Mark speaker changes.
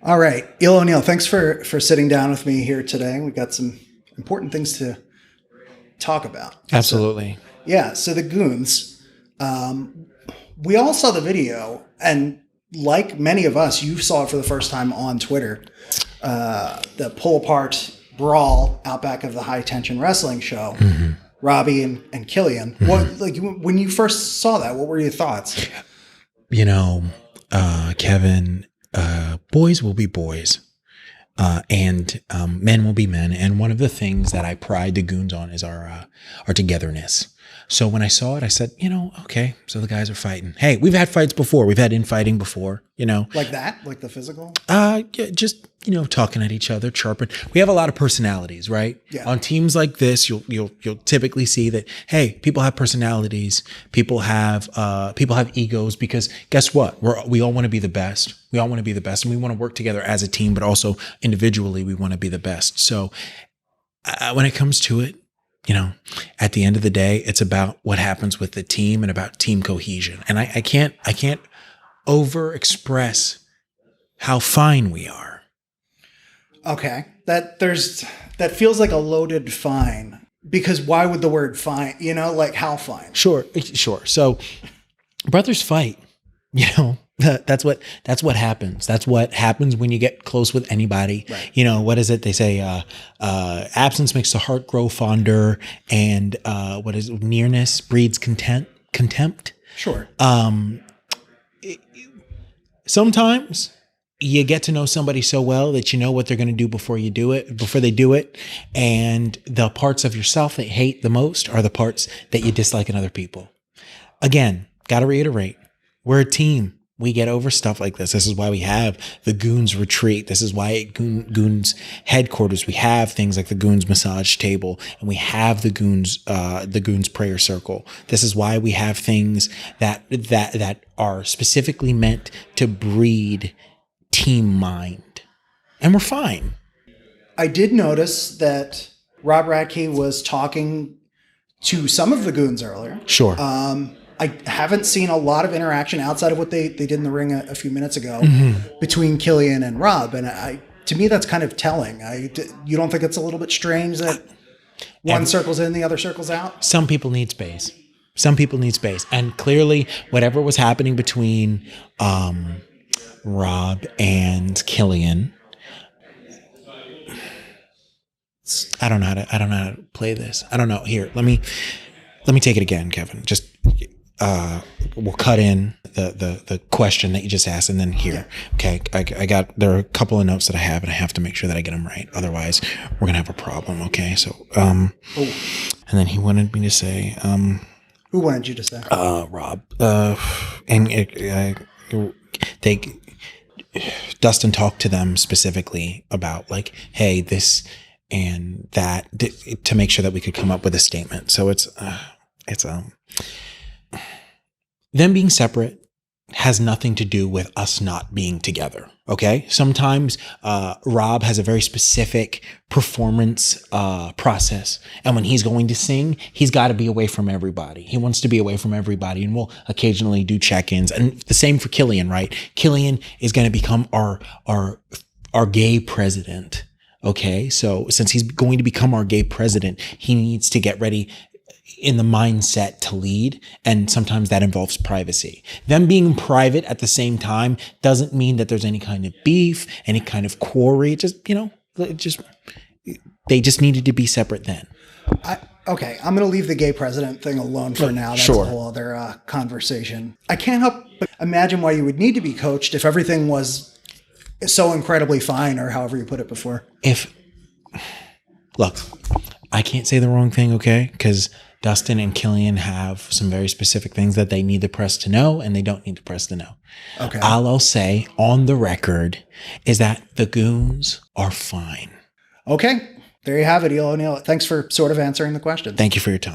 Speaker 1: All right, Eel O'Neal, thanks for sitting down with me here today. We got some important things to talk about.
Speaker 2: Absolutely.
Speaker 1: So the Goons, we all saw the video, and like many of us, you saw it for the first time on Twitter. The pull apart brawl out back of the high tension wrestling show. Mm-hmm. Robbie and Killian. Mm-hmm. What, when you first saw that, what were your thoughts?
Speaker 2: Kevin, boys will be boys, and men will be men. And one of the things that I pride the Goons on is our togetherness. So when I saw it, I said, okay, so the guys are fighting. Hey, we've had fights before. We've had infighting before,
Speaker 1: Like that? Like the physical?
Speaker 2: Yeah, just, talking at each other, chirping. We have a lot of personalities, right? Yeah. On teams like this, you'll typically see that, hey, people have personalities. People have egos, because guess what? We all want to be the best. We all want to be the best, and we want to work together as a team, but also individually, we want to be the best. So when it comes to it, at the end of the day, it's about what happens with the team and about team cohesion. And I can't over express how fine we are.
Speaker 1: Okay. That feels like a loaded fine, because why would the word fine, like how fine?
Speaker 2: Sure. So brothers fight, That's what happens. That's what happens when you get close with anybody. Right. What is it? They say, absence makes the heart grow fonder, and nearness breeds contempt.
Speaker 1: Sure.
Speaker 2: Sometimes you get to know somebody so well that you know what they're going to do before they do it. And the parts of yourself that you hate the most are the parts that you dislike in other people. Again, got to reiterate, we're a team. We get over stuff like this. This is why we have the Goons retreat. This is why at Goons headquarters, we have things like the Goons massage table, and we have the Goons prayer circle. This is why we have things that are specifically meant to breed team mind. And we're fine.
Speaker 1: I did notice that Robb Radke was talking to some of the Goons earlier.
Speaker 2: Sure.
Speaker 1: I haven't seen a lot of interaction outside of what they did in the ring a few minutes ago between Killian and Robb. And to me, that's kind of telling. You don't think it's a little bit strange that one circle's in, the other circle's out?
Speaker 2: Some people need space. And clearly, whatever was happening between Robb and Killian, I don't know how to play this. I don't know. Here, let me take it again, Kevin. Just we'll cut in the question that you just asked, and then here. Yeah. Okay, there are a couple of notes that I have, and I have to make sure that I get them right. Otherwise, we're gonna have a problem. Okay, so and then he wanted me to say,
Speaker 1: who wanted you to say?
Speaker 2: Robb, and Dustin talked to them specifically about like, hey, this and that, to make sure that we could come up with a statement. So it's them being separate has nothing to do with us not being together. Okay. Sometimes, Robb has a very specific performance, process. And when he's going to sing, he's got to be away from everybody. He wants to be away from everybody, and we'll occasionally do check-ins. And the same for Killian, right? Killian is going to become our gay president. Okay. So since he's going to become our gay president, he needs to get ready in the mindset to lead. And sometimes that involves privacy. Them being private at the same time doesn't mean that there's any kind of beef, any kind of quarry. They just needed to be separate then.
Speaker 1: Okay, I'm going to leave the gay president thing alone for now. That's a whole other conversation. I can't help but imagine why you would need to be coached if everything was so incredibly fine, or however you put it before.
Speaker 2: Look, I can't say the wrong thing, okay? Because Dustin and Killian have some very specific things that they need the press to know, and they don't need the press to know. Okay. All I'll say on the record is that the Goons are fine.
Speaker 1: Okay. There you have it, Eel O'Neal. Thanks for sort of answering the question.
Speaker 2: Thank you for your time.